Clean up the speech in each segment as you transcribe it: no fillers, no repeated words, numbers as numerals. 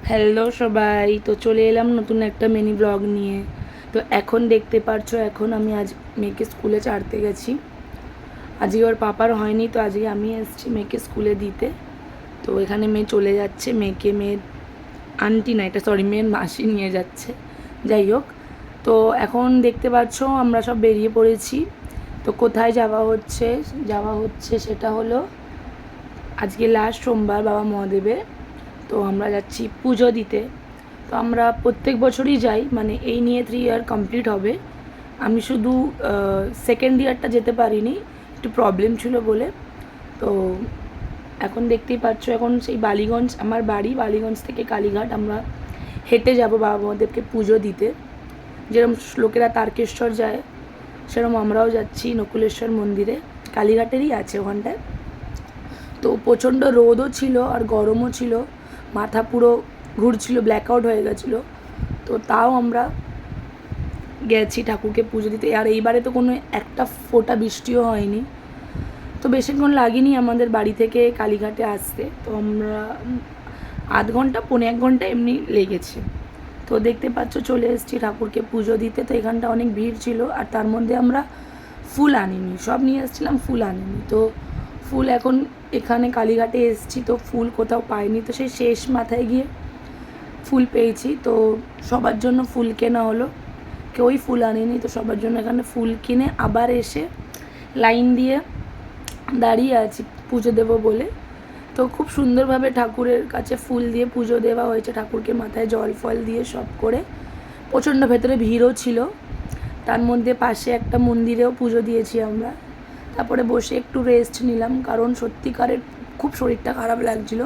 Hello সবাই, তো চলে এলাম নতুন একটা মিনি ব্লগ নিয়ে। তো এখন দেখতে পারছো, এখন আমি আজ মেয়েকে স্কুলে ছাড়তে গেছি। আজকে ওর পাপার হয়নি, তো আজকে আমি এসেছি মেয়েকে স্কুলে দিতে। তো এখানে মেয়ে চলে যাচ্ছে, মেয়ের আন্টি না, এটা সরি, মেয়ের মাসি নিয়ে যাচ্ছে। যাই হোক, তো এখন দেখতে পাচ্ছ আমরা সব বেরিয়ে পড়েছি। তো কোথায় যাওয়া হচ্ছে সেটা হলো আজকে লাস্ট সোমবার বাবা মহাদেবের। তো আমরা যাচ্ছি পুজো দিতে। তো আমরা প্রত্যেক বছরই যাই, মানে এই নিয়ে 3 ইয়ার কমপ্লিট হবে। আমি শুধু সেকেন্ড ইয়ারটা যেতে পারিনি, একটু প্রবলেম ছিল বলে। তো এখন দেখতেই পাচ্ছ, এখন সেই বালিগঞ্জ আমার বাড়ি, বালিগঞ্জ থেকে কালীঘাট আমরা হেঁটে যাব বাবা মহাদেবকে পুজো দিতে। যেরকম লোকেরা তারকেশ্বর যায়, সেরকম আমরাও যাচ্ছি নকুলেশ্বর মন্দিরে, কালীঘাটেরই আছে ওখানটায়। তো প্রচণ্ড রোদও ছিল আর গরমও ছিল, মাথা পুরো ঘুরছিল, ব্ল্যাকআউট হয়ে গেছিলো। তো তাও আমরা গেছি ঠাকুরকে পুজো দিতে। আর এইবারে তো কোনো একটা ফোঁটা বৃষ্টিও হয়নি, তো বেশিক্ষণ লাগেনি আমাদের বাড়ি থেকে কালীঘাটে আসতে। তো আমরা আধ ঘন্টা 1.25 ঘন্টা এমনি লেগেছে। তো দেখতে পাচ্ছ চলে এসেছি ঠাকুরকে পুজো দিতে। তো এখানটা অনেক ভিড় ছিল, আর তার মধ্যে আমরা ফুল আনিনি, সব নিয়ে এসেছিলাম, ফুল আনিনি। তো ফুল এখন এখানে কালীঘাটে এসেছি, তো ফুল কোথাও পাইনি, তো সেই শেষ মাথায় গিয়ে ফুল পেয়েছি। তো সবার জন্য ফুল কেনা হলো, কেউই ফুল আনেনি, তো সবার জন্য এখানে ফুল কিনে আবার এসে লাইন দিয়ে দাঁড়িয়ে আছি পুজো দেবো বলে। তো খুব সুন্দরভাবে ঠাকুরের কাছে ফুল দিয়ে পুজো দেওয়া হয়েছে, ঠাকুরকে মাথায় জল ফল দিয়ে সব করে। প্রচণ্ড ভেতরে ভিড়ও ছিল, তার মধ্যে পাশে একটা মন্দিরেও পুজো দিয়েছি আমরা। তারপরে বসে একটু রেস্ট নিলাম, কারণ সত্যিকারের খুব শরীরটা খারাপ লাগছিলো।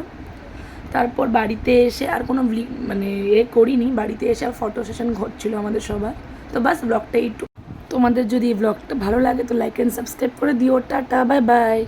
তারপর বাড়িতে এসে আর কোনো মানে করিনি, বাড়িতে এসে আর ফটো সেশন ঘটছিল আমাদের সবার। তো বাস ব্লগটা একটু, তোমাদের যদি এই ব্লগটা ভালো লাগে তো লাইক অ্যান্ড সাবস্ক্রাইব করে দিও। Tata, bye bye.